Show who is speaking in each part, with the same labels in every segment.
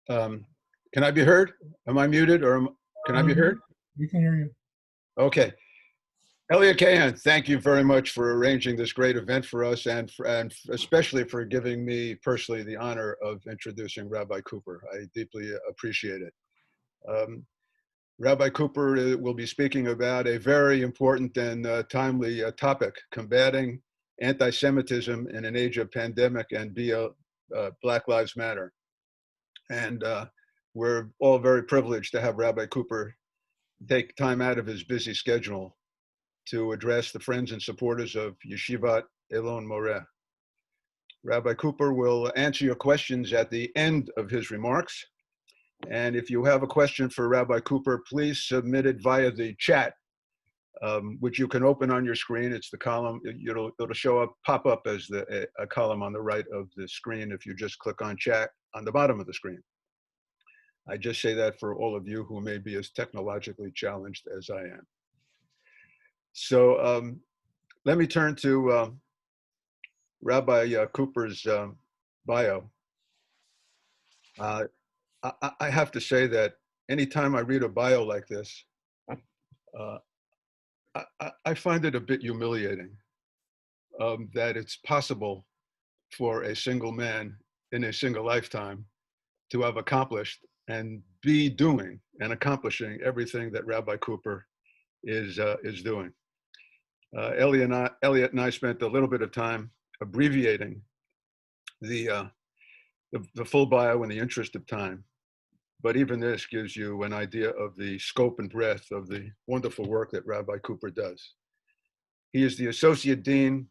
Speaker 1: Um, can I be heard? Am I muted can I be heard?
Speaker 2: We can hear you.
Speaker 1: Okay. Elliot Kahan, thank you very much for arranging this great event for us and especially for giving me personally the honor of introducing Rabbi Cooper. I deeply appreciate it. Rabbi Cooper will be speaking about a very important and timely topic, combating anti-Semitism in an age of pandemic and Black Lives Matter. And we're all very privileged to have Rabbi Cooper take time out of his busy schedule to address the friends and supporters of Yeshivat Elon Moreh. Rabbi Cooper will answer your questions at the end of his remarks. And if you have a question for Rabbi Cooper, please submit it via the chat, which you can open on your screen. It's the column, it'll show up, pop up as a column on the right of the screen if you just click on chat on the bottom of the screen. I just say that for all of you who may be as technologically challenged as I am. So let me turn to Rabbi Cooper's bio. I have to say that anytime I read a bio like this, I find it a bit humiliating that it's possible for a single man in a single lifetime to have accomplished and be doing and accomplishing everything that Rabbi Cooper is doing. Elliot and I spent a little bit of time abbreviating the full bio in the interest of time, but even this gives you an idea of the scope and breadth of the wonderful work that Rabbi Cooper does. He is the Associate Dean,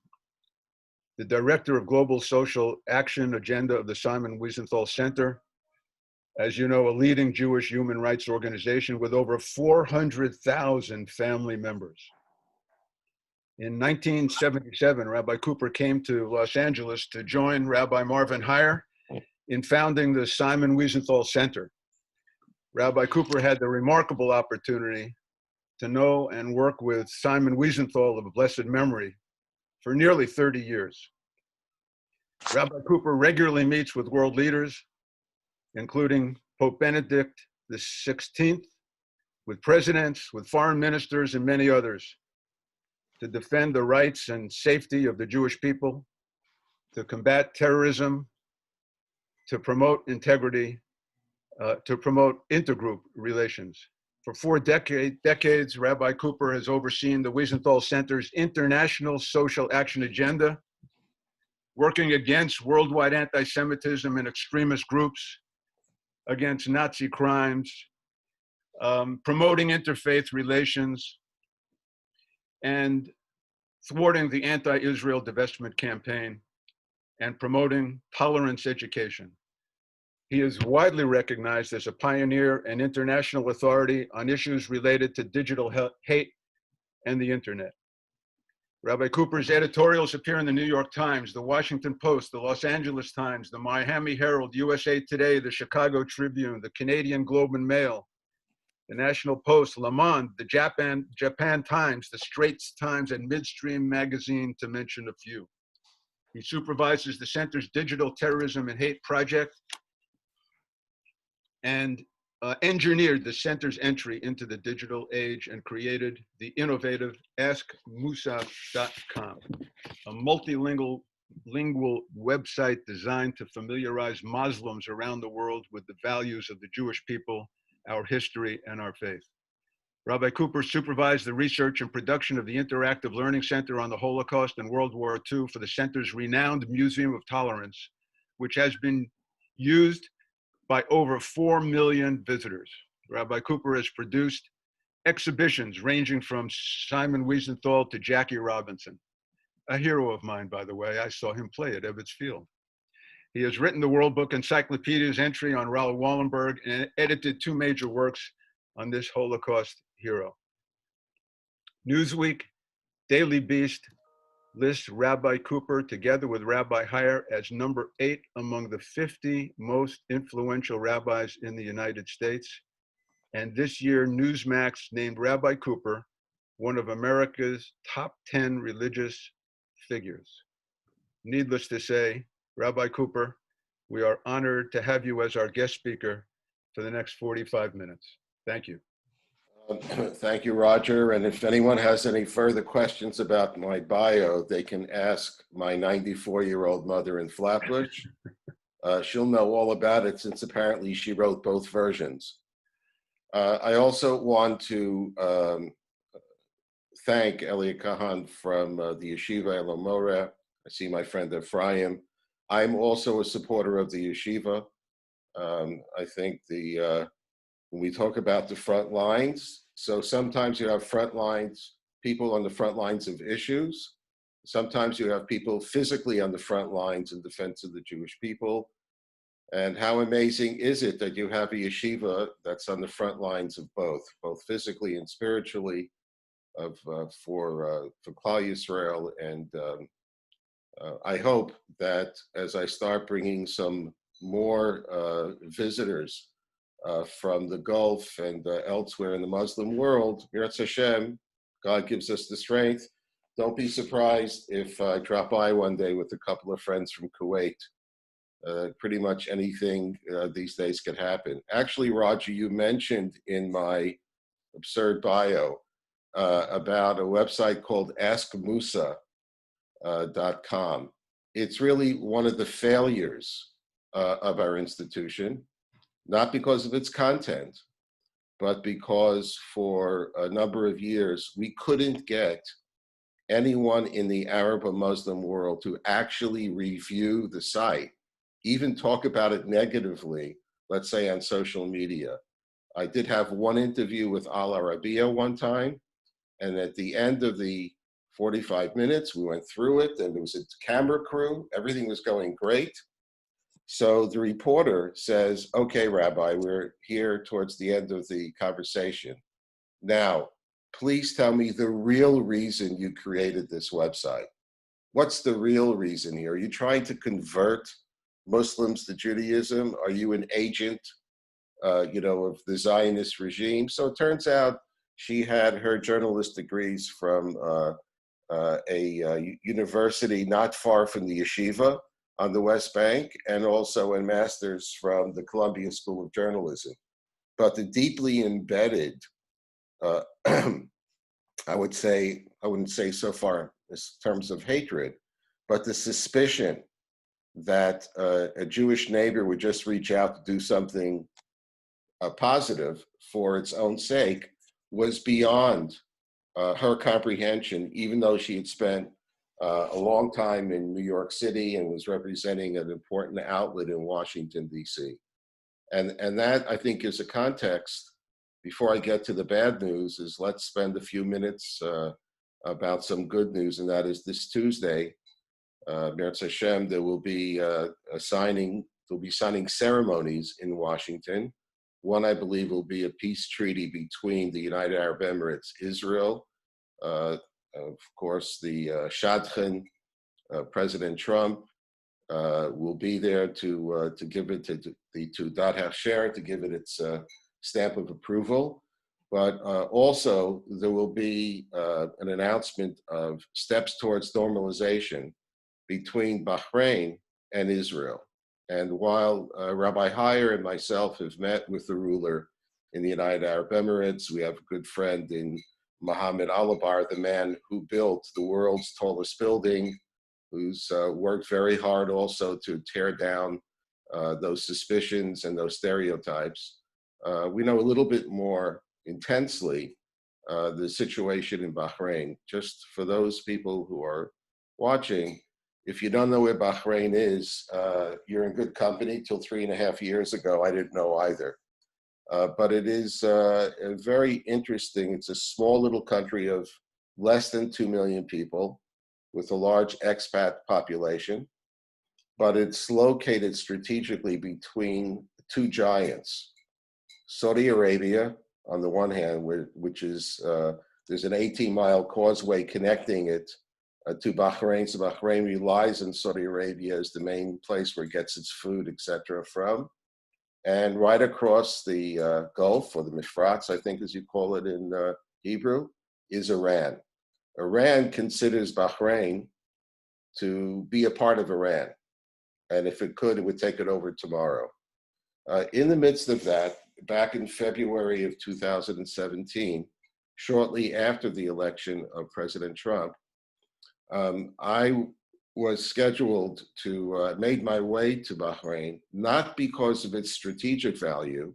Speaker 1: the Director of Global Social Action Agenda of the Simon Wiesenthal Center, as you know, a leading Jewish human rights organization with over 400,000 family members. In 1977, Rabbi Cooper came to Los Angeles to join Rabbi Marvin Heyer in founding the Simon Wiesenthal Center. Rabbi Cooper had the remarkable opportunity to know and work with Simon Wiesenthal of blessed memory for nearly 30 years. Rabbi Cooper regularly meets with world leaders, including Pope Benedict XVI, with presidents, with foreign ministers, and many others, to defend the rights and safety of the Jewish people, to combat terrorism, to promote integrity, to promote intergroup relations. For 4 decades, Rabbi Cooper has overseen the Wiesenthal Center's international social action agenda, working against worldwide anti-Semitism and extremist groups, against Nazi crimes, promoting interfaith relations, and thwarting the anti-Israel divestment campaign, and promoting tolerance education. He is widely recognized as a pioneer and international authority on issues related to digital hate and the internet. Rabbi Cooper's editorials appear in the New York Times, the Washington Post, the Los Angeles Times, the Miami Herald, USA Today, the Chicago Tribune, the Canadian Globe and Mail, the National Post, Le Monde, the Japan Times, the Straits Times, and Midstream Magazine, to mention a few. He supervises the center's digital terrorism and hate project and engineered the center's entry into the digital age and created the innovative AskMusa.com, a multilingual website designed to familiarize Muslims around the world with the values of the Jewish people, our history, and our faith. Rabbi Cooper supervised the research and production of the Interactive Learning Center on the Holocaust and World War II for the center's renowned Museum of Tolerance, which has been used by over 4 million visitors. Rabbi Cooper has produced exhibitions ranging from Simon Wiesenthal to Jackie Robinson, a hero of mine, by the way. I saw him play at Ebbets Field. He has written the World Book Encyclopedia's entry on Raoul Wallenberg and edited 2 major works on this Holocaust hero. Newsweek, Daily Beast lists Rabbi Cooper together with Rabbi Heyer as number 8 among the 50 most influential rabbis in the United States. And this year, Newsmax named Rabbi Cooper one of America's top 10 religious figures. Needless to say, Rabbi Cooper, We are honored to have you as our guest speaker for the next 45 minutes. Thank you.
Speaker 2: Thank you, Roger. And if anyone has any further questions about my bio, they can ask my 94-year-old mother in Flatbush. She'll know all about it since apparently she wrote both versions. I also want to thank Elliot Kahan from the Yeshiva Elomora. I see my friend Ephraim. I'm also a supporter of the Yeshiva. I think when we talk about the front lines, so sometimes you have front lines, people on the front lines of issues. Sometimes you have people physically on the front lines in defense of the Jewish people. And how amazing is it that you have a yeshiva that's on the front lines of both physically and spiritually, for Klal Yisrael. And I hope that as I start bringing some more visitors from the Gulf and elsewhere in the Muslim world, Yirtzeh Hashem, God gives us the strength. Don't be surprised if I drop by one day with a couple of friends from Kuwait. Pretty much anything these days could happen. Actually, Roger, you mentioned in my absurd bio about a website called askmusa.com. It's really one of the failures of our institution, not because of its content, but because for a number of years, we couldn't get anyone in the Arab or Muslim world to actually review the site, even talk about it negatively, let's say on social media. I did have one interview with Al Arabiya one time, and at the end of the 45 minutes, we went through it, and there was a camera crew, everything was going great. So the reporter says, okay, Rabbi, we're here towards the end of the conversation. Now, please tell me the real reason you created this website. What's the real reason here? Are you trying to convert Muslims to Judaism? Are you an agent, of the Zionist regime? So it turns out she had her journalist degrees from a university not far from the yeshiva on the West Bank, and also a master's from the Columbia School of Journalism. But the deeply embedded, I wouldn't say so far in terms of hatred, but the suspicion that a Jewish neighbor would just reach out to do something positive for its own sake was beyond her comprehension, even though she had spent a long time in New York City and was representing an important outlet in Washington, D.C. And that, I think, is a context. Before I get to the bad news, is let's spend a few minutes about some good news, and that is this Tuesday, Yirtzeh Hashem, there will be signing ceremonies in Washington. One, I believe, will be a peace treaty between the United Arab Emirates, Israel, of course, the Shadchan, President Trump, will be there to give it to the Teudat Hasher, to give it its stamp of approval. But also, there will be an announcement of steps towards normalization between Bahrain and Israel. And while Rabbi Heyer and myself have met with the ruler in the United Arab Emirates, we have a good friend in Mohammed Alabar, the man who built the world's tallest building, who's worked very hard also to tear down those suspicions and those stereotypes. We know a little bit more intensely the situation in Bahrain. Just for those people who are watching, if you don't know where Bahrain is, you're in good company. Till 3.5 years ago, I didn't know either. But it is very interesting. It's a small little country of less than 2 million people with a large expat population, but it's located strategically between two giants. Saudi Arabia, on the one hand, which is, there's an 18-mile causeway connecting it to Bahrain. So Bahrain relies on Saudi Arabia as the main place where it gets its food, etc. from. And right across the Gulf, or the Mifrats, I think as you call it in Hebrew, is Iran. Iran considers Bahrain to be a part of Iran. and if it could, it would take it over tomorrow. In the midst of that, back in February of 2017, shortly after the election of President Trump, I was scheduled to made my way to Bahrain, not because of its strategic value.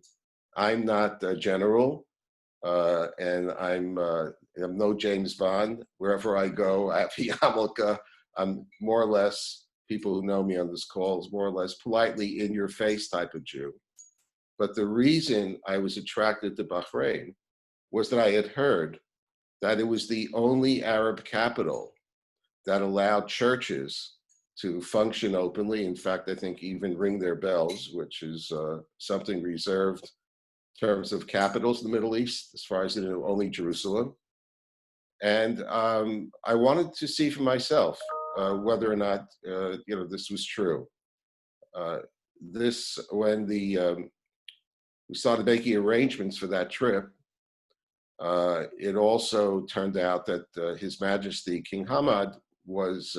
Speaker 2: I'm not a general, and I'm no James Bond. Wherever I go, Afi Hamilka, I'm more or less, people who know me on this call, is more or less politely in your face type of Jew. But the reason I was attracted to Bahrain was that I had heard that it was the only Arab capital that allowed churches to function openly. In fact, I think even ring their bells, which is something reserved in terms of capitals in the Middle East, as far as I know, only Jerusalem. And I wanted to see for myself whether or not this was true. When we started making arrangements for that trip, it also turned out that His Majesty King Hamad was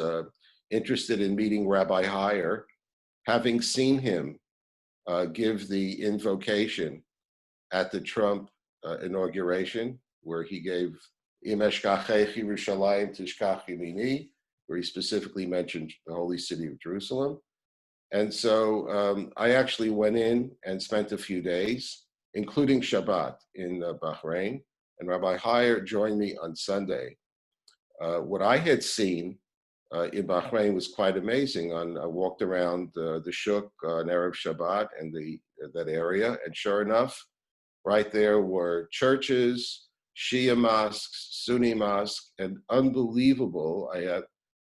Speaker 2: interested in meeting Rabbi Heyer, having seen him give the invocation at the Trump inauguration, where he gave Im eshkachech Yerushalayim tishkach yemini, where he specifically mentioned the holy city of Jerusalem. And so I actually went in and spent a few days, including Shabbat, in Bahrain, and Rabbi Heyer joined me on Sunday. What I had seen in Bahrain was quite amazing. I walked around the Shuk on Erev Shabbat and that area, and sure enough, right there were churches, Shia mosques, Sunni mosques, and unbelievable.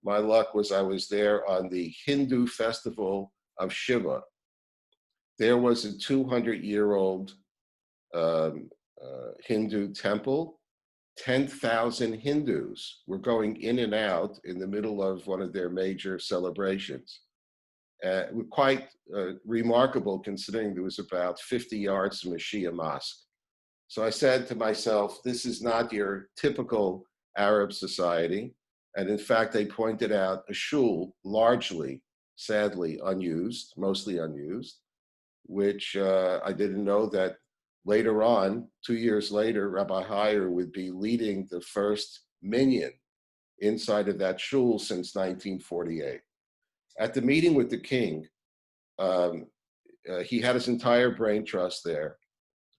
Speaker 2: My luck was I was there on the Hindu festival of Shiva. There was a 200-year-old Hindu temple. 10,000 Hindus were going in and out in the middle of one of their major celebrations. Quite remarkable, considering there was about 50 yards from a Shia mosque. So I said to myself, this is not your typical Arab society. And in fact, they pointed out a shul, largely, sadly, unused, mostly unused, which I didn't know that later on, 2 years later, Rabbi Heyer would be leading the first minyan inside of that shul since 1948. At the meeting with the king, he had his entire brain trust there.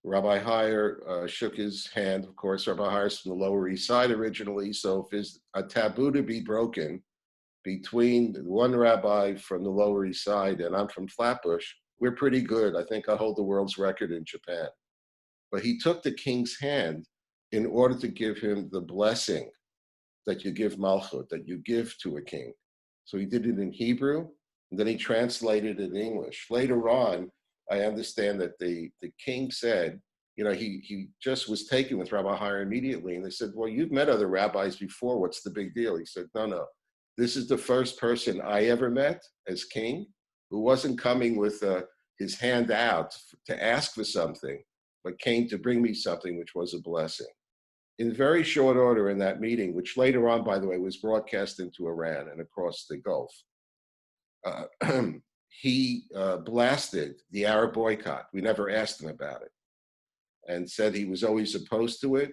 Speaker 2: Rabbi Heyer shook his hand. Of course, Rabbi Heyer's from the Lower East Side originally, so if there's a taboo to be broken between one rabbi from the Lower East Side and I'm from Flatbush, we're pretty good. I think I hold the world's record in Japan. But he took the king's hand in order to give him the blessing that you give malchut, that you give to a king. So he did it in Hebrew, and then he translated it in English. Later on, I understand that the king said, he just was taken with Rabbi Heyer immediately. And they said, well, you've met other rabbis before. What's the big deal? He said, no. This is the first person I ever met as king who wasn't coming with his hand out to ask for something, but came to bring me something which was a blessing. In very short order in that meeting, which later on, by the way, was broadcast into Iran and across the Gulf, he blasted the Arab boycott. We never asked him about it, and said he was always opposed to it,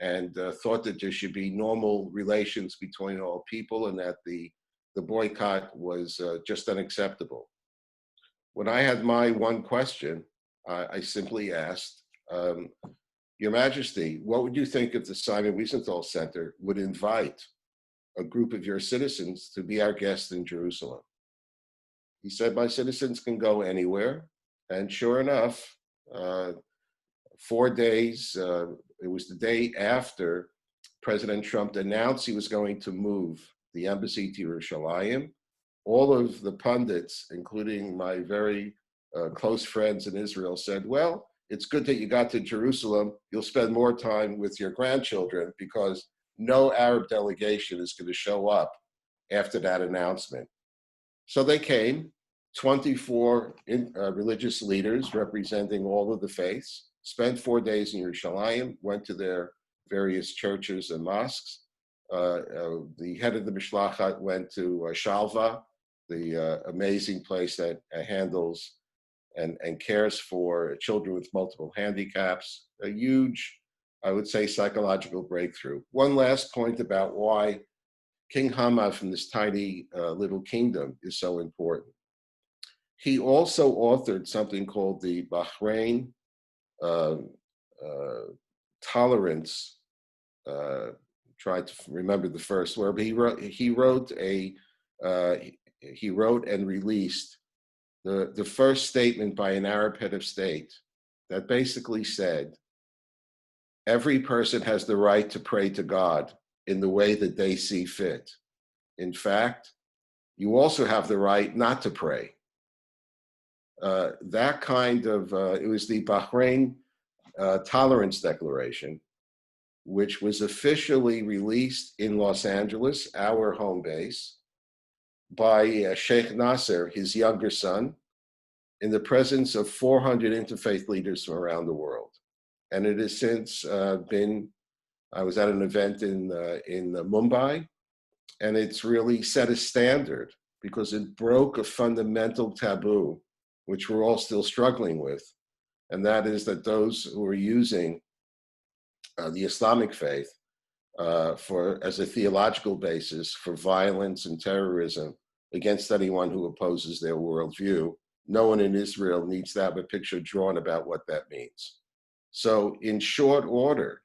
Speaker 2: and thought that there should be normal relations between all people, and that the boycott was just unacceptable. When I had my one question, I simply asked, Your Majesty, what would you think if the Simon Wiesenthal Center would invite a group of your citizens to be our guests in Jerusalem? He said, my citizens can go anywhere. And sure enough, 4 days, it was the day after President Trump announced he was going to move the embassy to Yerushalayim. All of the pundits, including my very close friends in Israel, said, well, it's good that you got to Jerusalem. You'll spend more time with your grandchildren because no Arab delegation is going to show up after that announcement. So they came, 24 religious leaders representing all of the faiths, spent 4 days in Yerushalayim, went to their various churches and mosques. The head of the Mishlechet went to Shalva, the amazing place that handles and cares for children with multiple handicaps. A huge, I would say, psychological breakthrough. One last point about why King Hamad from this tiny little kingdom is so important. He also authored something called the Bahrain uh, uh, Tolerance. Tried to remember the first word, but he wrote and released the first statement by an Arab head of state that basically said, every person has the right to pray to God in the way that they see fit. In fact, you also have the right not to pray. That kind of, it was the Bahrain Tolerance Declaration, which was officially released in Los Angeles, our home base, by Sheikh Nasser, his younger son, in the presence of 400 interfaith leaders from around the world. And it has since been, I was at an event in Mumbai, and it's really set a standard because it broke a fundamental taboo, which we're all still struggling with. And that is that those who are using the Islamic faith as a theological basis for violence and terrorism against anyone who opposes their worldview, no one in Israel needs to have a picture drawn about what that means. So in short order,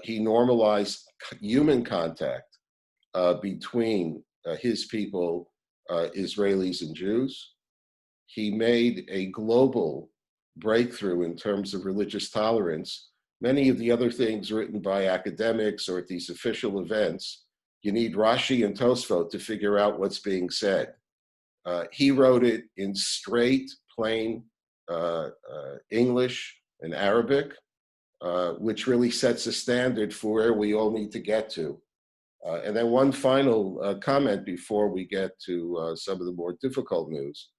Speaker 2: he normalized human contact between his people, Israelis and Jews. He made a global breakthrough in terms of religious tolerance. Many of the other things written by academics or at these official events, you need Rashi and Tosfot to figure out what's being said. He wrote it in straight, plain English and Arabic, which really sets a standard for where we all need to get to. And then one final comment before we get to some of the more difficult news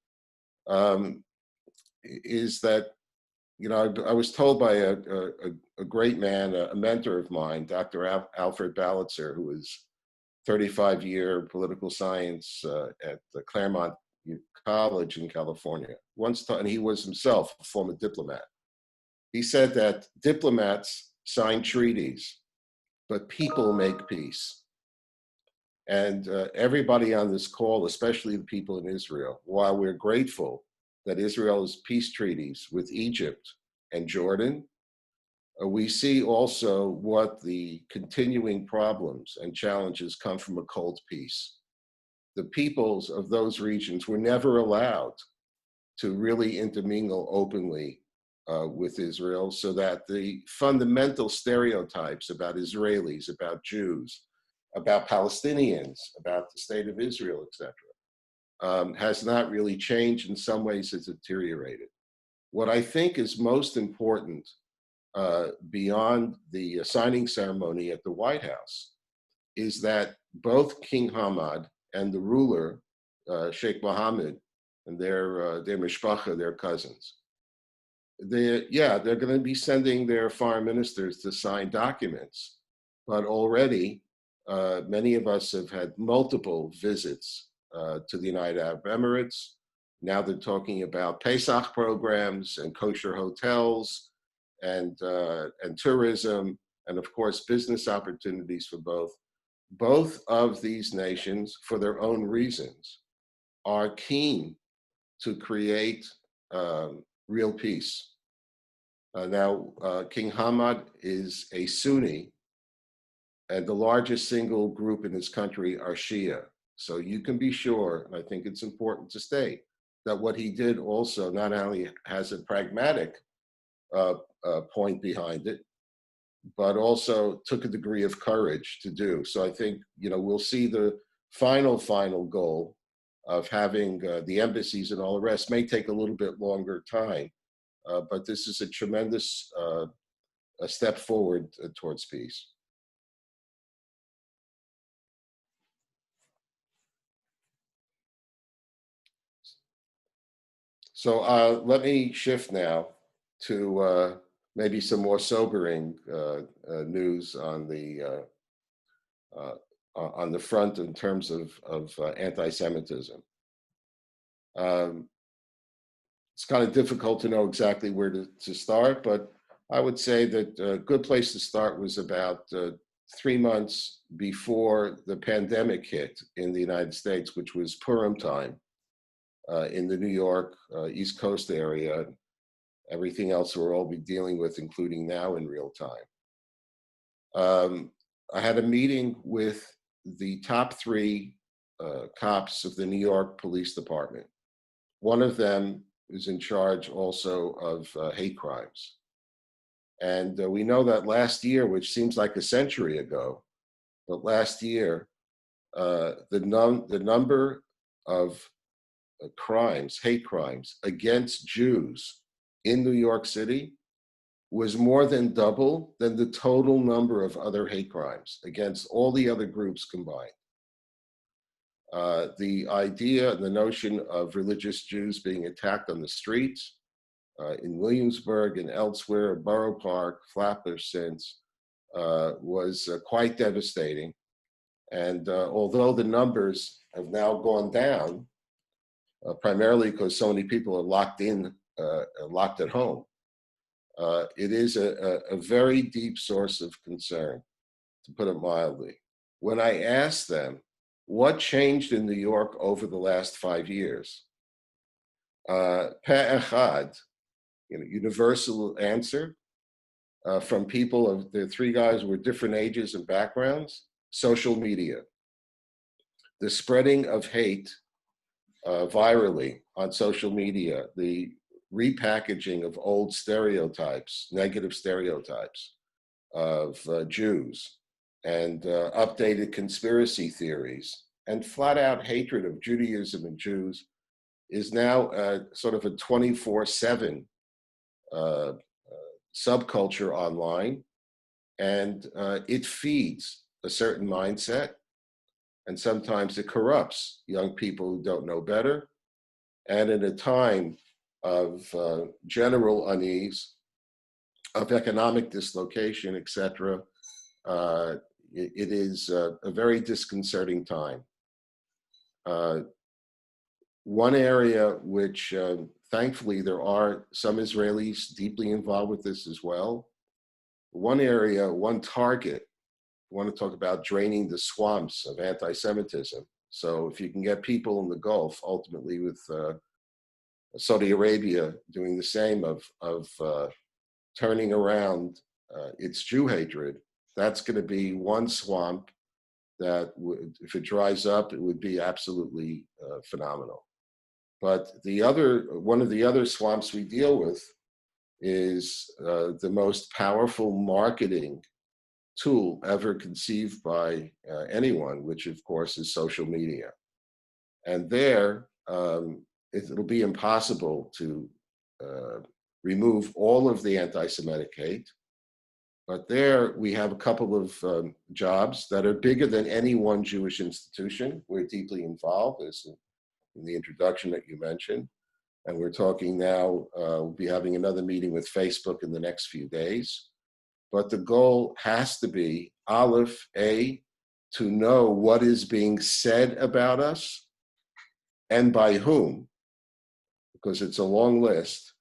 Speaker 2: is that, you know, I was told by a great man, a mentor of mine, Dr. Alfred Balitzer, who was 35-year political science at the Claremont College in California, once taught, and he was himself a former diplomat. He said that diplomats sign treaties, but people make peace. And everybody on this call, especially the people in Israel, while we're grateful that Israel has peace treaties with Egypt and Jordan, we see also what the continuing problems and challenges come from a cold peace. The peoples of those regions were never allowed to really intermingle openly with Israel, so that the fundamental stereotypes about Israelis, about Jews, about Palestinians, about the state of Israel, etc., has not really changed. In some ways, it's deteriorated. What I think is most important beyond the signing ceremony at the White House is that both King Hamad and the ruler, Sheikh Mohammed, and their mishpacha, their cousins, they're going to be sending their foreign ministers to sign documents. But already, many of us have had multiple visits to the United Arab Emirates. Now they're talking about Pesach programs and kosher hotels and tourism, and of course, business opportunities for both. Both of these nations, for their own reasons, are keen to create real peace. Now, King Hamad is a Sunni, and the largest single group in his country are Shia. So you can be sure, and I think it's important to state, that what he did also not only has a pragmatic point behind it, but also took a degree of courage to do. So I think, you know, we'll see the final goal of having the embassies and all the rest may take a little bit longer time, but this is a tremendous a step forward towards peace. So let me shift now to maybe some more sobering news on the front in terms of anti-Semitism. Um, it's kind of difficult to know exactly where to start, but I would say that a good place to start was about 3 months before the pandemic hit in the United States, which was Purim time in the New York East Coast area. Everything else we'll all be dealing with, including now in real time. I had a meeting with the top three cops of the New York Police Department. One of them is in charge also of hate crimes. And we know that last year, which seems like a century ago, but last year, the number of crimes, hate crimes against Jews in New York City was more than double than the total number of other hate crimes against all the other groups combined. The idea, the notion of religious Jews being attacked on the streets in Williamsburg and elsewhere, Borough Park, Flatbush since, was quite devastating. And although the numbers have now gone down, primarily because so many people are locked at home, it is a very deep source of concern, to put it mildly. When I asked them what changed in New York over the last 5 years, Pe'echad, universal answer from people of the three guys with different ages and backgrounds: social media. The spreading of hate virally on social media, the repackaging of old stereotypes, negative stereotypes of Jews, and updated conspiracy theories, and flat out hatred of Judaism and Jews is now sort of a 24/7 subculture online, and it feeds a certain mindset, and sometimes it corrupts young people who don't know better. And in a time of general unease, of economic dislocation, etc., it is a very disconcerting time. One area which, thankfully, there are some Israelis deeply involved with this as well. One area, one target, I want to talk about draining the swamps of anti-Semitism. So if you can get people in the Gulf, ultimately with Saudi Arabia doing the same of turning around its Jew hatred, that's going to be one swamp that if it dries up, it would be absolutely phenomenal. But one of the other swamps we deal with is the most powerful marketing tool ever conceived by anyone, which of course is social media. And there, it'll be impossible to remove all of the anti-Semitic hate. But there we have a couple of jobs that are bigger than any one Jewish institution. We're deeply involved, as in the introduction that you mentioned. And we're talking now, we'll be having another meeting with Facebook in the next few days. But the goal has to be, Aleph, to know what is being said about us and by whom, because it's a long list.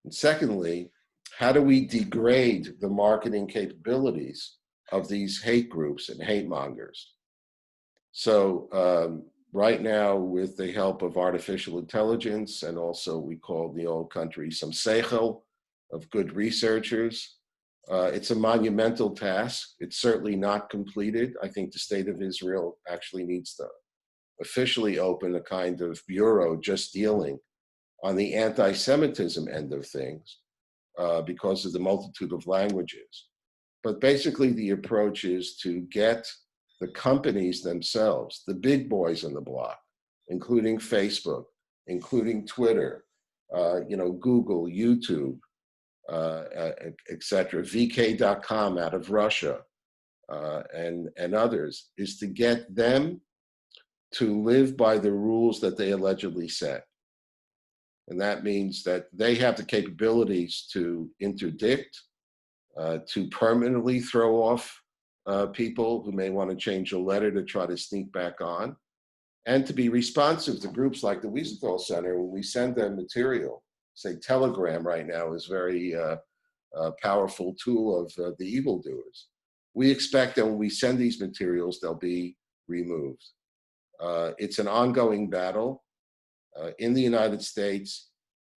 Speaker 2: And secondly, how do we degrade the marketing capabilities of these hate groups and hate mongers? So right now, with the help of artificial intelligence, and also we call the old country some seichel of good researchers, it's a monumental task. It's certainly not completed. I think the state of Israel actually needs to officially open a kind of bureau just dealing on the anti-Semitism end of things because of the multitude of languages. But basically the approach is to get the companies themselves, the big boys on the block, including Facebook, including Twitter, Google, YouTube, etc., VK.com out of Russia, and others, is to get them to live by the rules that they allegedly set. And that means that they have the capabilities to interdict, to permanently throw off people who may want to change a letter to try to sneak back on. and to be responsive to groups like the Wiesenthal Center when we send them material. Say Telegram right now is very powerful tool of the evildoers. We expect that when we send these materials, they'll be removed. It's an ongoing battle. In the United States,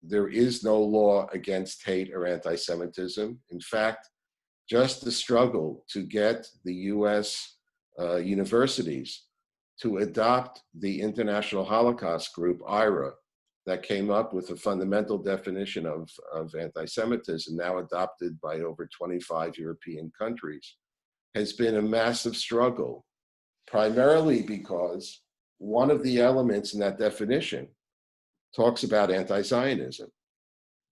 Speaker 2: there is no law against hate or anti-Semitism. In fact, just the struggle to get the US universities to adopt the International Holocaust Group, IRA, that came up with a fundamental definition of anti-Semitism, now adopted by over 25 European countries, has been a massive struggle, primarily because one of the elements in that definition talks about anti-Zionism.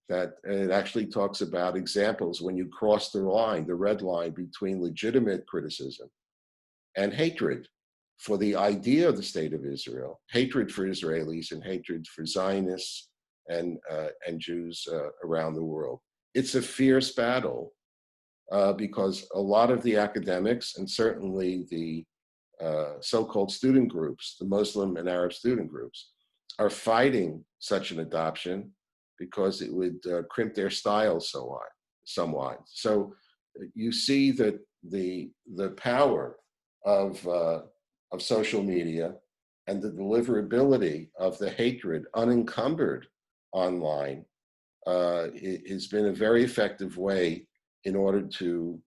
Speaker 2: That it actually talks about examples when you cross the line, the red line between legitimate criticism and hatred for the idea of the state of Israel, hatred for Israelis and hatred for Zionists and Jews around the world. It's a fierce battle because a lot of the academics and certainly the so-called student groups, the Muslim and Arab student groups, are fighting such an adoption because it would crimp their style somewhat. So you see that the power of social media and the deliverability of the hatred unencumbered online has been a very effective way in order to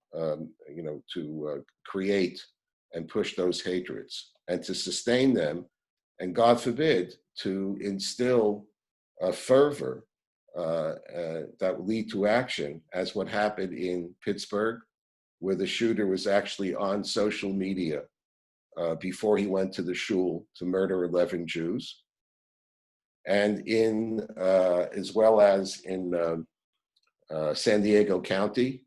Speaker 2: create and push those hatreds and to sustain them, and God forbid, to instill a fervor that will lead to action, as what happened in Pittsburgh, where the shooter was actually on social media before he went to the shul to murder 11 Jews, and as well as in San Diego County,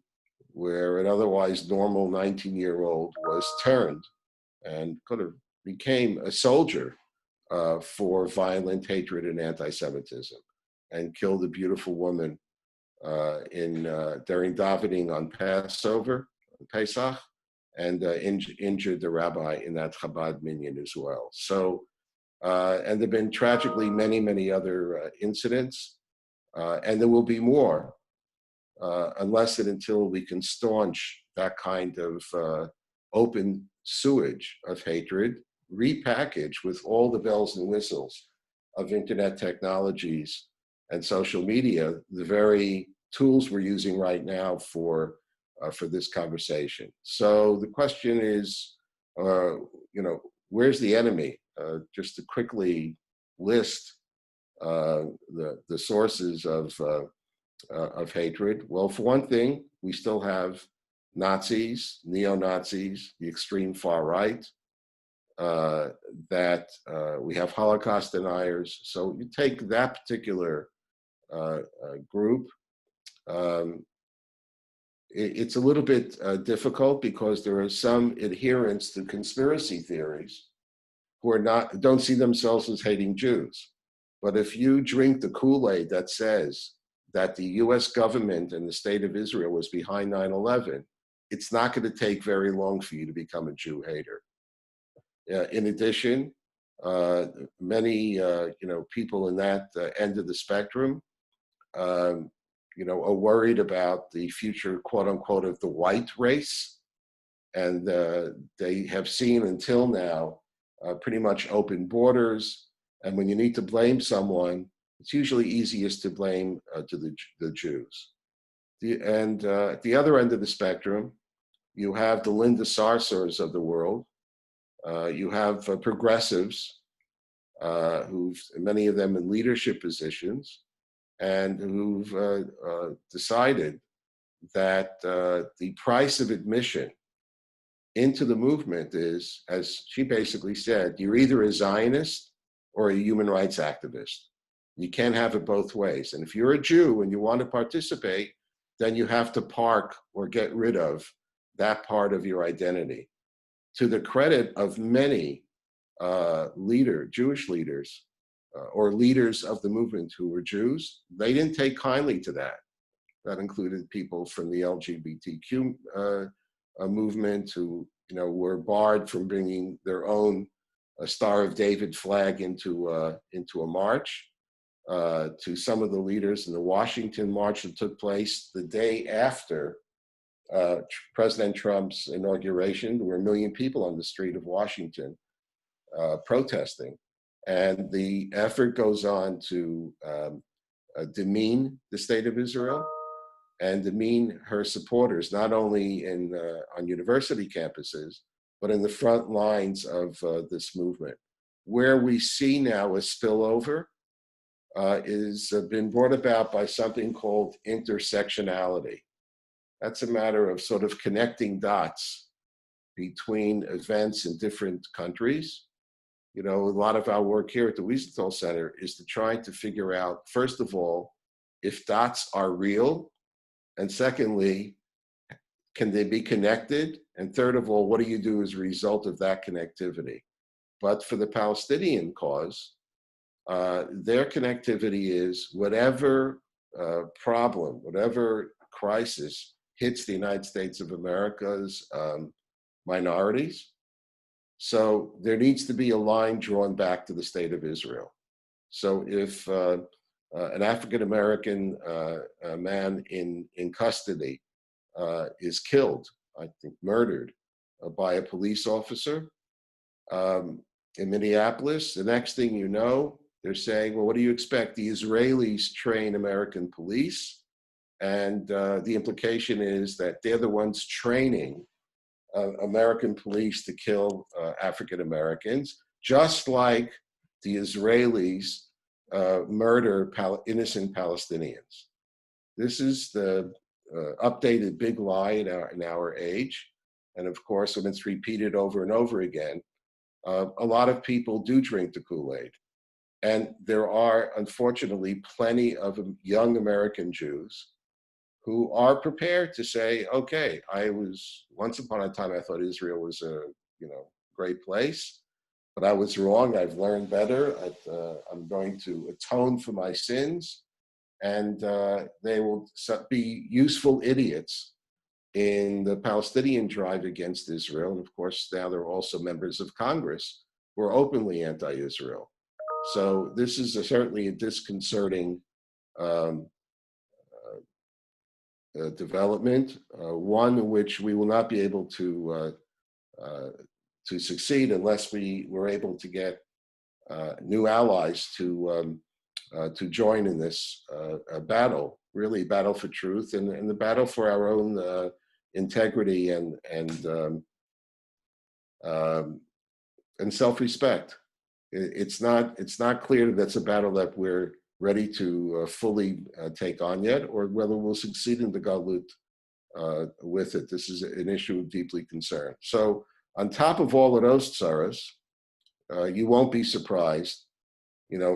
Speaker 2: where an otherwise normal 19-year-old was turned and could have became a soldier for violent hatred and anti-Semitism, and killed a beautiful woman during davening on Passover, Pesach, and injured the rabbi in that Chabad minyan as well. So, and there've been tragically many other incidents, and there will be more, unless and until we can staunch that kind of open sewage of hatred, repackaged with all the bells and whistles of internet technologies and social media, the very tools we're using right now for this conversation. So the question is, where's the enemy? Just to quickly list the sources of hatred. Well, for one thing, we still have Nazis, neo-Nazis, the extreme far right, that we have Holocaust deniers. So you take that particular group, it's a little bit difficult because there are some adherents to conspiracy theories who don't see themselves as hating Jews. But if you drink the Kool-Aid that says that the US government and the state of Israel was behind 9/11, it's not going to take very long for you to become a Jew hater. In addition, many people in that end of the spectrum are worried about the future, quote unquote, of the white race. And they have seen until now pretty much open borders. And when you need to blame someone, it's usually easiest to blame to the Jews. At the other end of the spectrum, you have the Linda Sarsours of the world. You have progressives, many of them in leadership positions, and who've decided that the price of admission into the movement is, as she basically said, you're either a Zionist or a human rights activist. You can't have it both ways. And if you're a Jew and you want to participate, then you have to park or get rid of that part of your identity. To the credit of many Jewish leaders or leaders of the movement who were Jews, they didn't take kindly to that. That included people from the LGBTQ movement who were barred from bringing their own a Star of David flag into a march, to some of the leaders in the Washington march that took place the day after President Trump's inauguration. There were 1 million people on the street of Washington protesting. And the effort goes on to demean the state of Israel and demean her supporters, not only on university campuses, but in the front lines of this movement. Where we see now a spillover is been brought about by something called intersectionality. That's a matter of sort of connecting dots between events in different countries. You know, a lot of our work here at the Wiesenthal Center is to try to figure out, first of all, if dots are real, and secondly, can they be connected? And third of all, what do you do as a result of that connectivity? But for the Palestinian cause, their connectivity is whatever problem, whatever crisis hits the United States of America's minorities. So there needs to be a line drawn back to the state of Israel. So if an African-American man in custody is killed, I think murdered, by a police officer in Minneapolis, the next thing you know, they're saying, well, what do you expect? The Israelis train American police, and the implication is that they're the ones training American police to kill African Americans, just like the Israelis murder innocent Palestinians. This is the updated big lie in our age. And of course, when it's repeated over and over again, a lot of people do drink the Kool-Aid. And there are, unfortunately, plenty of young American Jews who are prepared to say, okay, once upon a time, I thought Israel was a great place, but I was wrong. I've learned better. I'm going to atone for my sins. And they will be useful idiots in the Palestinian drive against Israel. And of course, now they're also members of Congress who are openly anti-Israel. So this is certainly a disconcerting development, one in which we will not be able to succeed unless we were able to get new allies to join in this battle, really battle for truth and the battle for our own integrity and self-respect. It's not clear that that's a battle that we're ready to fully take on yet, or whether we'll succeed in the Galut with it. This is an issue of deeply concern. So on top of all of those tsaras, you won't be surprised,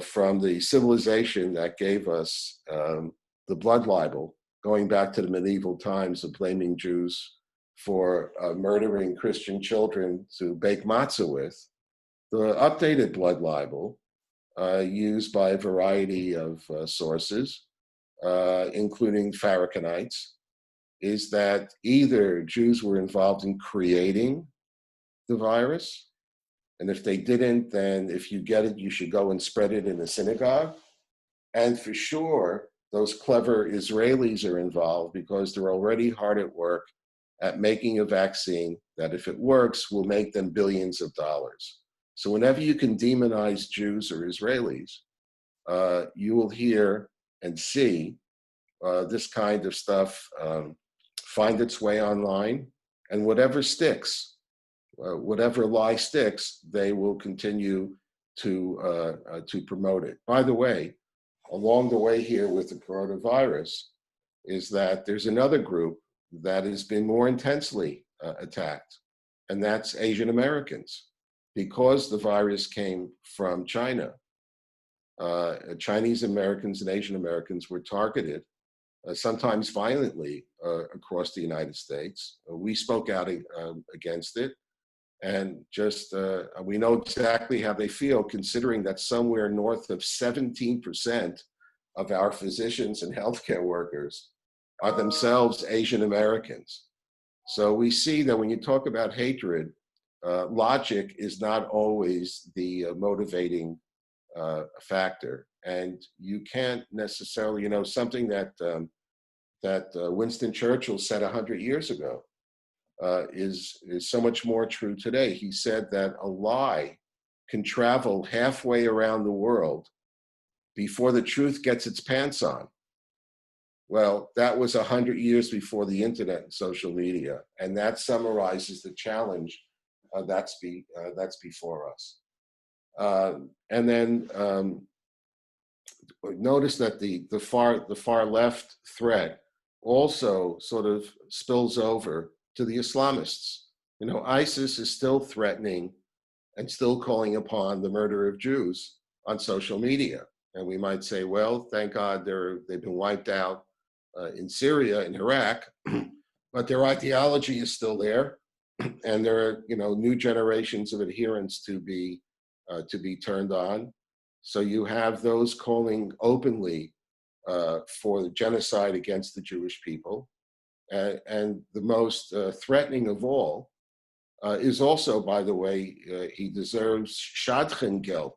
Speaker 2: from the civilization that gave us the blood libel, going back to the medieval times of blaming Jews for murdering Christian children to bake matzah with, the updated blood libel, used by a variety of sources, including Farrakonites, is that either Jews were involved in creating the virus, and if they didn't, then if you get it, you should go and spread it in a synagogue. And for sure, those clever Israelis are involved because they're already hard at work at making a vaccine that, if it works, will make them billions of dollars. So whenever you can demonize Jews or Israelis, you will hear and see this kind of stuff find its way online, and whatever sticks, whatever lie sticks, they will continue to promote it. By the way, along the way here with the coronavirus is that there's another group that has been more intensely attacked, and that's Asian Americans. Because the virus came from China, Chinese Americans and Asian Americans were targeted, sometimes violently, across the United States. We spoke out against it, and just we know exactly how they feel, considering that somewhere north of 17% of our physicians and healthcare workers are themselves Asian Americans. So we see that when you talk about hatred, logic is not always the motivating factor. And you can't necessarily, something that Winston Churchill said 100 years ago is so much more true today. He said that a lie can travel halfway around the world before the truth gets its pants on. Well, that was 100 years before the internet and social media, and that summarizes the challenge that's before us. And then notice that the far left threat also sort of spills over to the Islamists. ISIS is still threatening and still calling upon the murder of Jews on social media. And we might say, well, thank God they've been wiped out in Syria and Iraq, but their ideology is still there, and there are new generations of adherents to be turned on. So you have those calling openly for the genocide against the Jewish people, and the most threatening of all is also, by the way, he deserves Schadchengeld.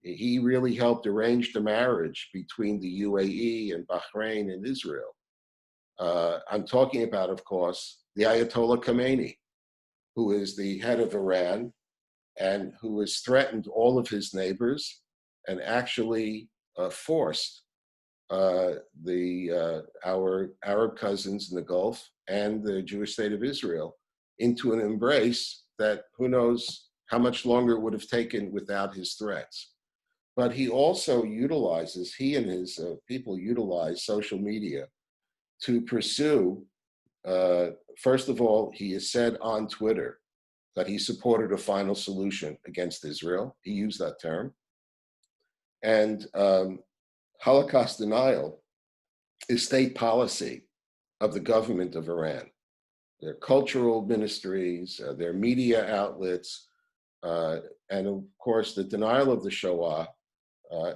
Speaker 2: He really helped arrange the marriage between the UAE and Bahrain and Israel. I'm talking about, of course, the Ayatollah Khamenei, who is the head of Iran and who has threatened all of his neighbors and actually forced our Arab cousins in the Gulf and the Jewish state of Israel into an embrace that who knows how much longer it would have taken without his threats. But he also he and his people utilize social media to pursue, first of all, he has said on Twitter that he supported a final solution against Israel. He used that term. And Holocaust denial is state policy of the government of Iran. Their cultural ministries, their media outlets, and of course, the denial of the Shoah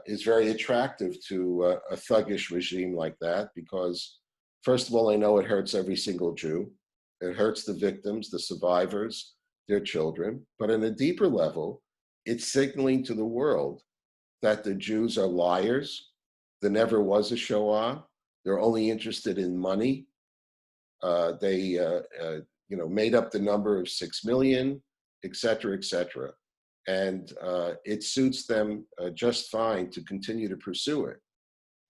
Speaker 2: is very attractive to a thuggish regime like that because, first of all, they know it hurts every single Jew. It hurts the victims, the survivors, their children. But on a deeper level, it's signaling to the world that the Jews are liars. There never was a Shoah. They're only interested in money. They made up the number of 6 million, et cetera, et cetera. And it suits them just fine to continue to pursue it.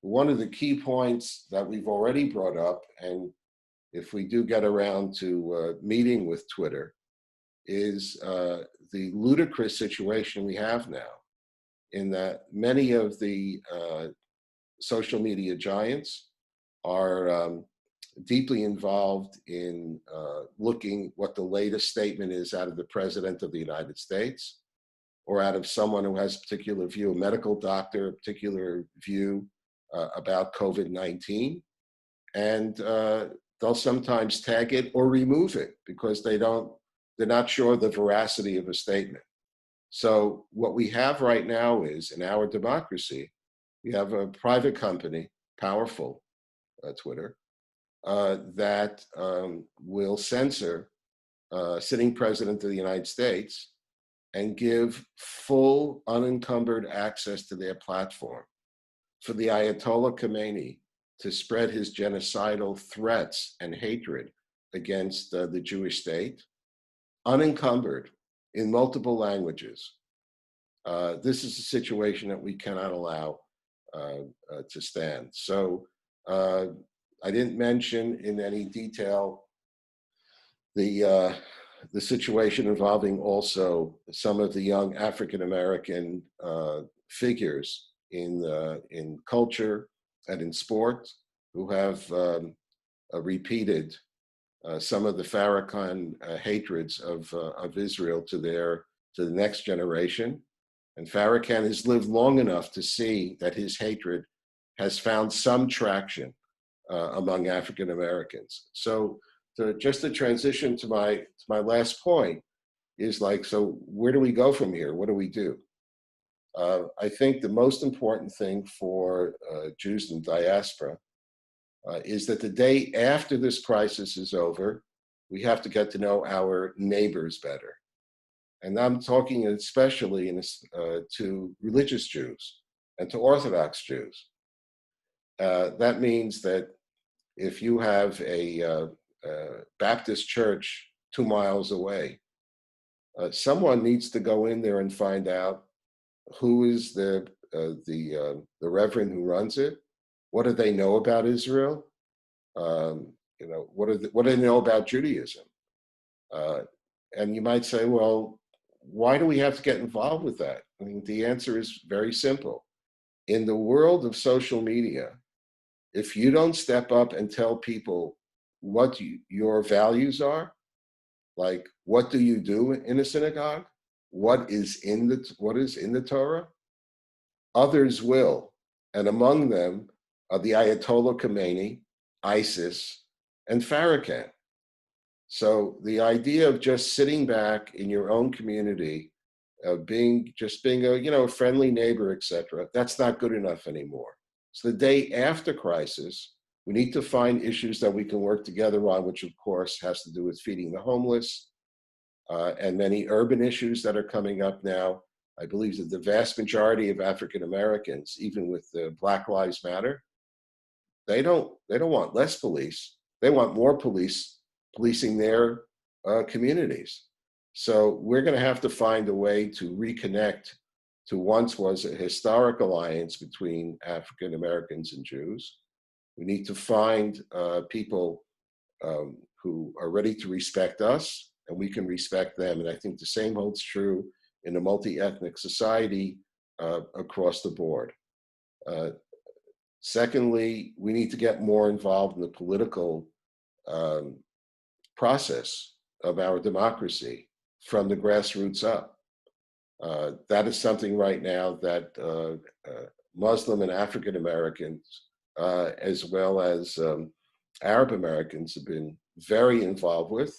Speaker 2: One of the key points that we've already brought up, and if we do get around to meeting with Twitter, is the ludicrous situation we have now, in that many of the social media giants are deeply involved in looking what the latest statement is out of the President of the United States, or out of someone who has a particular view, a medical doctor, a particular view about COVID-19. And they'll sometimes tag it or remove it because they're not sure of the veracity of a statement. So what we have right now is, in our democracy, we have a private company, powerful, Twitter, that will censor sitting president of the United States and give full unencumbered access to their platform for the Ayatollah Khamenei to spread his genocidal threats and hatred against the Jewish state, unencumbered in multiple languages. This is a situation that we cannot allow to stand. So I didn't mention in any detail the situation involving also some of the young African-American figures in culture and in sport who have repeated some of the Farrakhan hatreds of Israel to the next generation. And Farrakhan has lived long enough to see that his hatred has found some traction among African Americans. So just to transition to my last point is like, so where do we go from here? What do we do? I think the most important thing for Jews in diaspora is that the day after this crisis is over, we have to get to know our neighbors better. And I'm talking especially to religious Jews and to Orthodox Jews. That means that if you have a Baptist church 2 miles away, someone needs to go in there and find out who is the reverend who runs it. What do they know about Israel? What do they know about Judaism? And you might say, well, why do we have to get involved with that? I mean, the answer is very simple. In the world of social media, if you don't step up and tell people what your values are, like what do you do in a synagogue, what is in the Torah, others will, and among them are the Ayatollah Khomeini, ISIS, and Farrakhan. So the idea of just sitting back in your own community, being a friendly neighbor, etc., that's not good enough anymore. So the day after crisis, we need to find issues that we can work together on, which of course has to do with feeding the homeless, and many urban issues that are coming up now. I believe that the vast majority of African Americans, even with the Black Lives Matter, they don't want less police. They want more police policing their communities. So we're going to have to find a way to reconnect to once was a historic alliance between African Americans and Jews. We need to find people who are ready to respect us, and we can respect them. And I think the same holds true in a multi-ethnic society across the board. Secondly, we need to get more involved in the political process of our democracy from the grassroots up. That is something right now that Muslim and African Americans, as well as Arab Americans, have been very involved with,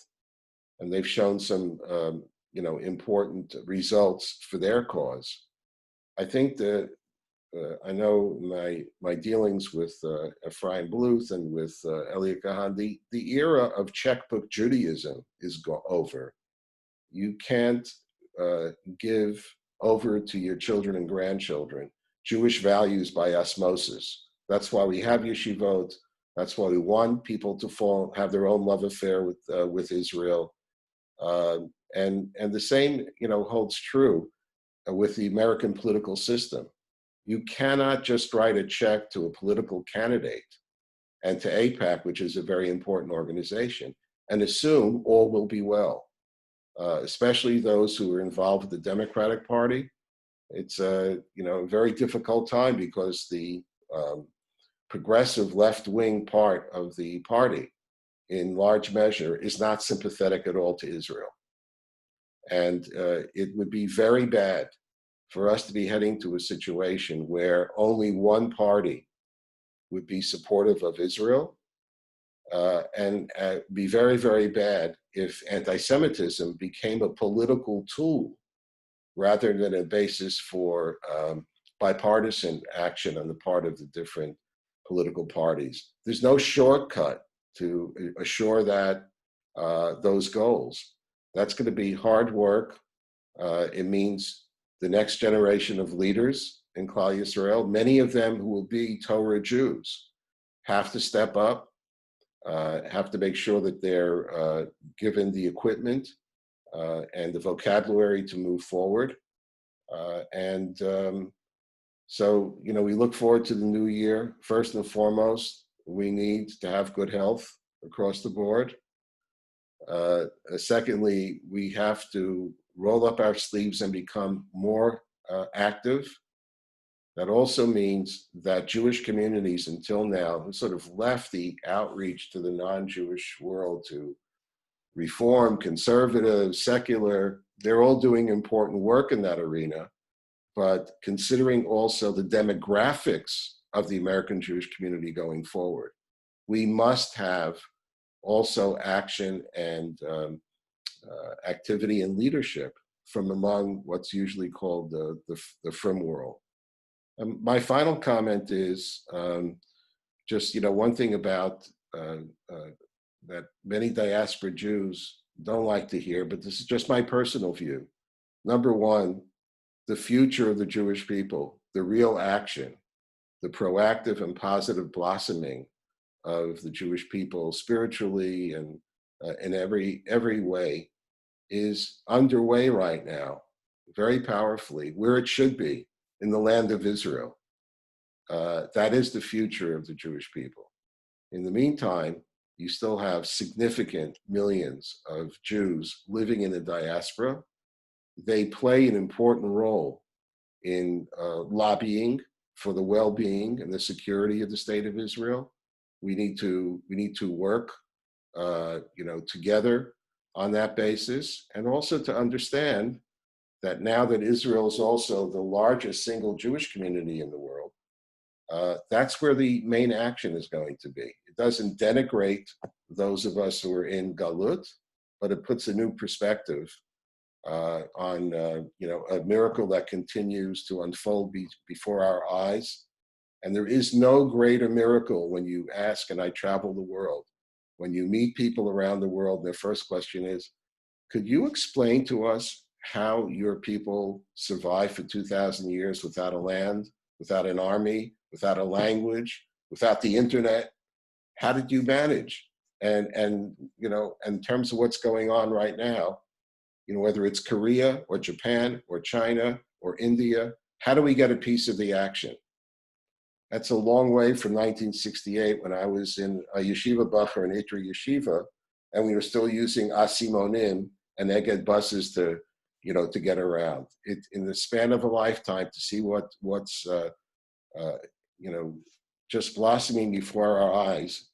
Speaker 2: and they've shown some important results for their cause. I think that I know my dealings with Ephraim Bluth and with Elia Kahan, the era of checkbook Judaism is over. You can't give over to your children and grandchildren Jewish values by osmosis. That's why we have yeshivot. That's why we want people to have their own love affair with Israel. And the same holds true with the American political system. You cannot just write a check to a political candidate and to AIPAC, which is a very important organization, and assume all will be well. Especially those who are involved with the Democratic Party. It's a very difficult time because the progressive left-wing part of the party, in large measure, is not sympathetic at all to Israel. And it would be very bad for us to be heading to a situation where only one party would be supportive of Israel, and be very, very bad if anti-Semitism became a political tool rather than a basis for bipartisan action on the part of the different political parties. There's no shortcut to assure that those goals. That's going to be hard work. It means the next generation of leaders in Klal Yisrael, many of them who will be Torah Jews, have to step up, have to make sure that they're given the equipment and the vocabulary to move forward. So, we look forward to the new year. First and foremost, we need to have good health across the board. Secondly, we have to roll up our sleeves and become more active. That also means that Jewish communities until now have sort of left the outreach to the non-Jewish world to reform, conservative, secular. They're all doing important work in that arena. But considering also the demographics of the American Jewish community going forward, we must have also action and activity and leadership from among what's usually called the frum world. My final comment is just one thing about that many diaspora Jews don't like to hear, but this is just my personal view. Number one, the future of the Jewish people, the real action, the proactive and positive blossoming of the Jewish people spiritually and in every way is underway right now, very powerfully, where it should be, in the land of Israel. That is the future of the Jewish people. In the meantime, you still have significant millions of Jews living in the diaspora. They play an important role in lobbying for the well-being and the security of the state of Israel. We need to work, together on that basis, and also to understand that now that Israel is also the largest single Jewish community in the world, that's where the main action is going to be. It doesn't denigrate those of us who are in Galut, but it puts a new perspective on a miracle that continues to unfold before our eyes. And there is no greater miracle when you ask, and I travel the world, when you meet people around the world, their first question is, could you explain to us how your people survived for 2,000 years without a land, without an army, without a language, without the internet? How did you manage? And in terms of what's going on right now, whether it's Korea or Japan or China or India, how do we get a piece of the action? That's a long way from 1968 when I was in a yeshiva bacher in Itra Yeshiva, and we were still using asimonim and Eged buses to get around. In the span of a lifetime, to see what's just blossoming before our eyes,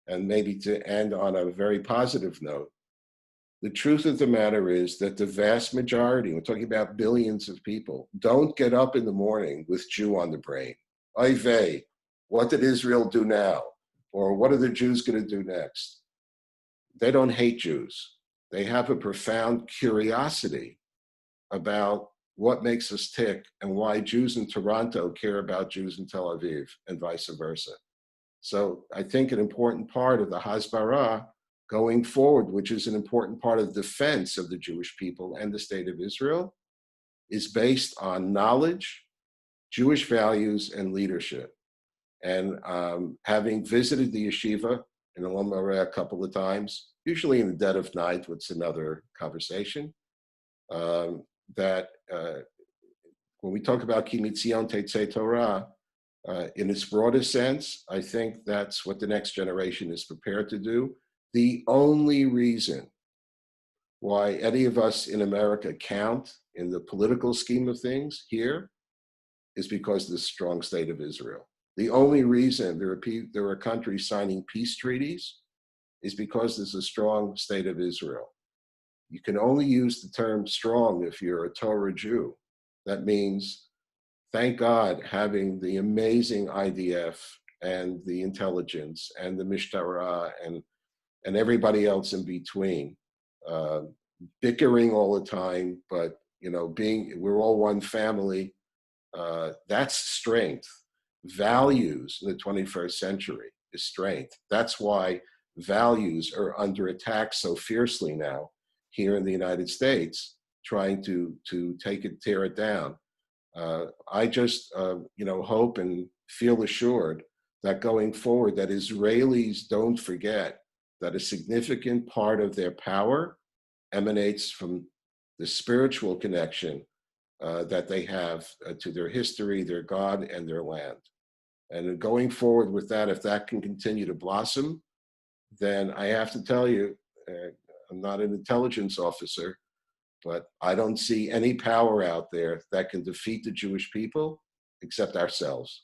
Speaker 2: and maybe to end on a very positive note. The truth of the matter is that the vast majority, we're talking about billions of people, don't get up in the morning with Jew on the brain. Oy vey, what did Israel do now? Or what are the Jews going to do next? They don't hate Jews. They have a profound curiosity about what makes us tick and why Jews in Toronto care about Jews in Tel Aviv and vice versa. So I think an important part of the Hasbara going forward, which is an important part of the defense of the Jewish people and the state of Israel, is based on knowledge, Jewish values, and leadership. And having visited the yeshiva in Alon Moreh a couple of times, usually in the dead of night, which is another conversation, that when we talk about Ki Mitzion Tetzei Torah, in its broadest sense, I think that's what the next generation is prepared to do. The only reason why any of us in America count in the political scheme of things here is because of the strong state of Israel. The only reason there are countries signing peace treaties is because there's a strong state of Israel. You can only use the term strong if you're a Torah Jew. That means, thank God, having the amazing IDF and the intelligence and the Mishtara and everybody else in between, bickering all the time, but we're all one family. That's strength. Values in the 21st century is strength. That's why values are under attack so fiercely now here in the United States, trying to tear it down. I just hope and feel assured that going forward, that Israelis don't forget that a significant part of their power emanates from the spiritual connection that they have to their history, their God, and their land. And going forward with that, if that can continue to blossom, then I have to tell you, I'm not an intelligence officer, but I don't see any power out there that can defeat the Jewish people except ourselves.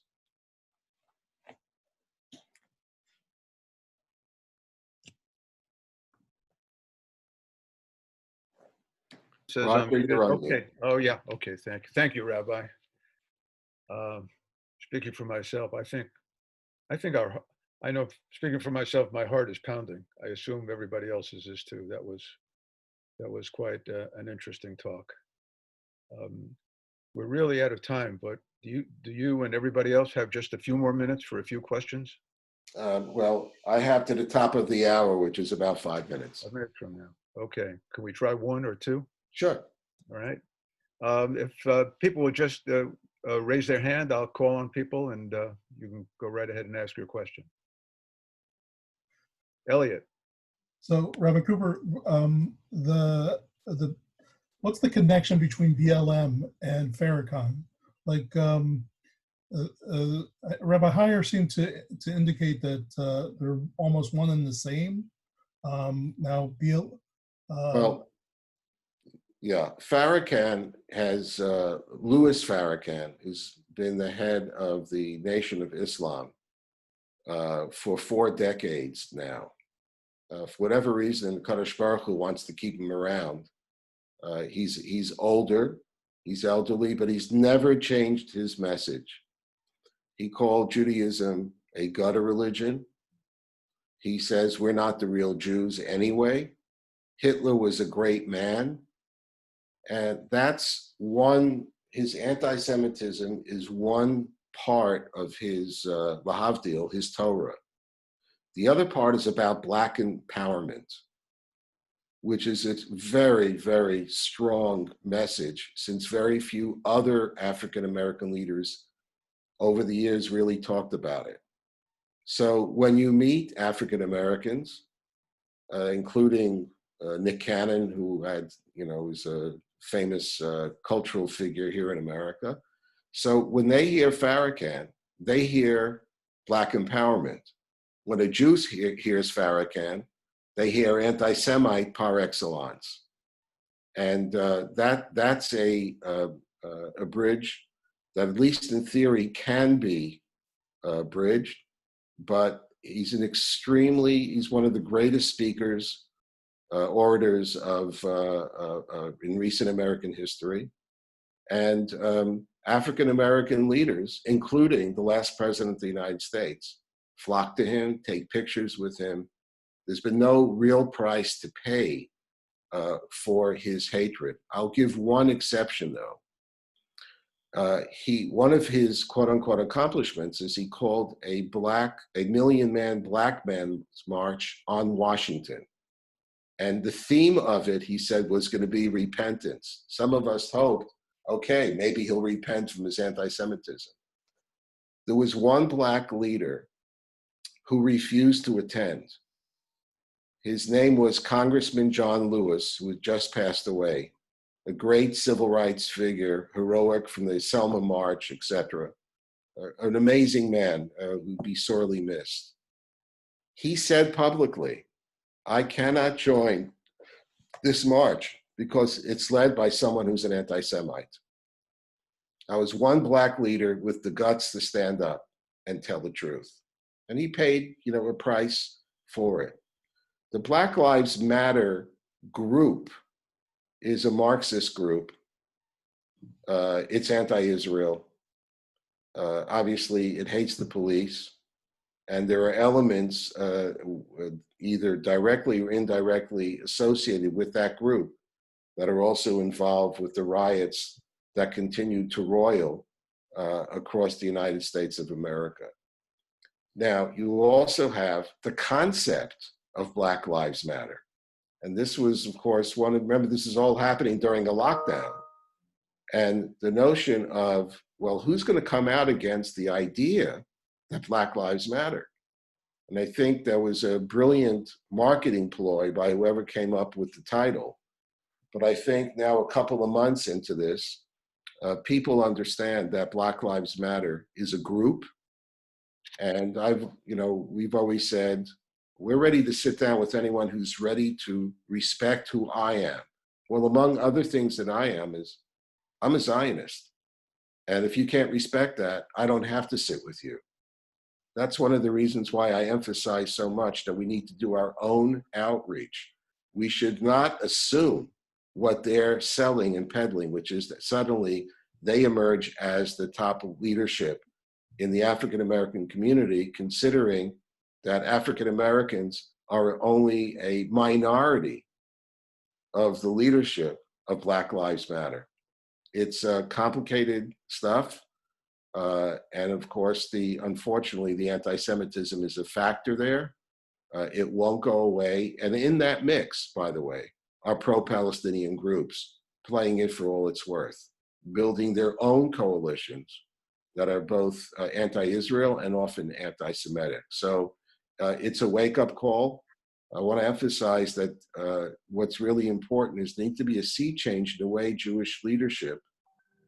Speaker 1: Says
Speaker 2: Roger, you're on
Speaker 1: okay. Oh yeah. Okay. Thank you, Rabbi. Speaking for myself, I know, speaking for myself, my heart is pounding. I assume everybody else's is too. That was quite an interesting talk. We're really out of time, but do you and everybody else have just a few more minutes for a few questions?
Speaker 2: Well, I have to the top of the hour, which is about 5 minutes.
Speaker 1: 5 minutes from now. Okay. Can we try one or two?
Speaker 2: Sure.
Speaker 1: All right. If people would just raise their hand, I'll call on people and you can go right ahead and ask your question. Elliot.
Speaker 3: So, Rabbi Cooper, the what's the connection between BLM and Farrakhan? Like, Rabbi Heyer seemed to indicate that they're almost one and the same. Now,
Speaker 2: Well, yeah, Farrakhan has, Louis Farrakhan, who's been the head of the Nation of Islam for 4 decades now. For whatever reason, Kadosh Baruch Hu wants to keep him around. He's older, he's elderly, but he's never changed his message. He called Judaism a gutter religion. He says we're not the real Jews anyway. Hitler was a great man. And that's his anti-Semitism is one part of his Lahavdil, his Torah. The other part is about Black empowerment, which is a very, very strong message, since very few other African-American leaders over the years really talked about it. So when you meet African-Americans, including Nick Cannon, who was a famous cultural figure here in America. So when they hear Farrakhan, they hear Black empowerment. When a Jew hears Farrakhan, they hear anti-Semite par excellence. And that's a bridge that, at least in theory, can be bridged, but he's one of the greatest speakers, orators in recent American history. And African-American leaders, including the last president of the United States, flock to him, take pictures with him. There's been no real price to pay for his hatred. I'll give one exception, though. One of his quote-unquote accomplishments is he called a million-man Black Men's March on Washington. And the theme of it, he said, was going to be repentance. Some of us hoped, okay, maybe he'll repent from his anti-Semitism. There was one Black leader who refused to attend. His name was Congressman John Lewis, who had just passed away, a great civil rights figure, heroic from the Selma March, etc. An amazing man who'd be sorely missed. He said publicly, I cannot join this march because it's led by someone who's an anti-Semite. I was one Black leader with the guts to stand up and tell the truth. And he paid, a price for it. The Black Lives Matter group is a Marxist group. It's anti-Israel. Obviously, it hates the police. And there are elements either directly or indirectly associated with that group that are also involved with the riots that continue to roil across the United States of America. Now, you also have the concept of Black Lives Matter. And this was, of course, remember, this is all happening during a lockdown. And the notion of, well, who's going to come out against the idea that Black Lives Matter? And I think that was a brilliant marketing ploy by whoever came up with the title. But I think now, a couple of months into this, people understand that Black Lives Matter is a group. And we've always said, we're ready to sit down with anyone who's ready to respect who I am. Well, among other things that I am is, I'm a Zionist. And if you can't respect that, I don't have to sit with you. That's one of the reasons why I emphasize so much that we need to do our own outreach. We should not assume what they're selling and peddling, which is that suddenly they emerge as the top leadership in the African-American community, considering that African-Americans are only a minority of the leadership of Black Lives Matter. It's complicated stuff. And of course, unfortunately, the anti-Semitism is a factor there. It won't go away. And in that mix, by the way, are pro-Palestinian groups playing it for all it's worth, building their own coalitions that are both anti-Israel and often anti-Semitic. So it's a wake-up call. I want to emphasize that what's really important is there needs to be a sea change in the way Jewish leadership,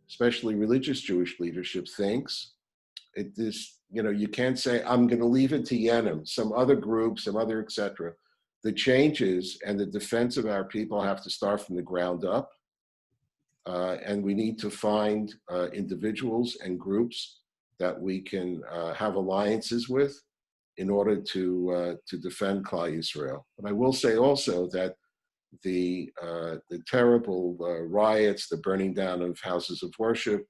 Speaker 2: especially religious Jewish leadership, thinks. It is, you can't say, I'm going to leave it to Yenim, some other group, some other, etc. The changes and the defense of our people have to start from the ground up. And we need to find individuals and groups that we can have alliances with in order to defend Klal Yisrael. But I will say also that the terrible riots, the burning down of houses of worship,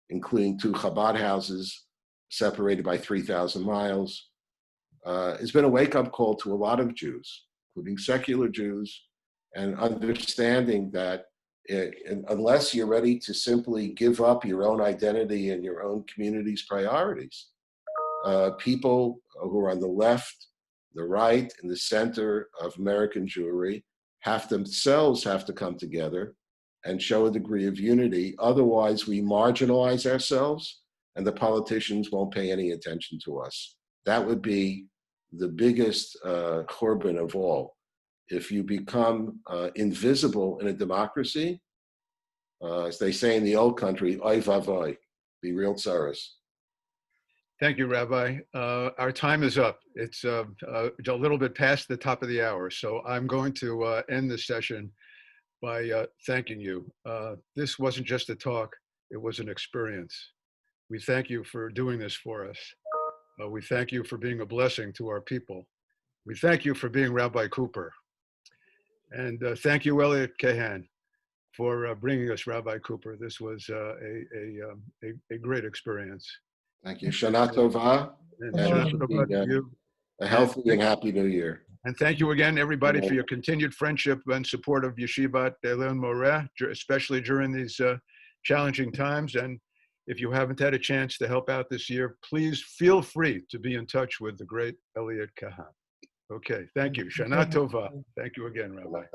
Speaker 2: including 2 Chabad houses separated by 3,000 miles, has been a wake-up call to a lot of Jews, including secular Jews, and understanding that unless you're ready to simply give up your own identity and your own community's priorities, people who are on the left, the right, and the center of American Jewry themselves have to come together and show a degree of unity. Otherwise, we marginalize ourselves and the politicians won't pay any attention to us. That would be the biggest churban of all. If you become invisible in a democracy, as they say in the old country, oy vavoy, be real tsaras.
Speaker 1: Thank you, Rabbi. Our time is up. It's a little bit past the top of the hour, so I'm going to end this session by thanking you. This wasn't just a talk, it was an experience. We thank you for doing this for us. We thank you for being a blessing to our people. We thank you for being Rabbi Cooper. And thank you, Elliot Kahan, for bringing us Rabbi Cooper. This was a great experience.
Speaker 2: Thank you. Shana Tova.
Speaker 1: And Shana Tova to you.
Speaker 2: A healthy and happy New Year.
Speaker 1: And thank you again, everybody, for your continued friendship and support of Yeshivat Elon Moreh, especially during these challenging times. And if you haven't had a chance to help out this year, please feel free to be in touch with the great Elliot Kahan. Okay, thank you. Shana Tova. Thank you again, Rabbi.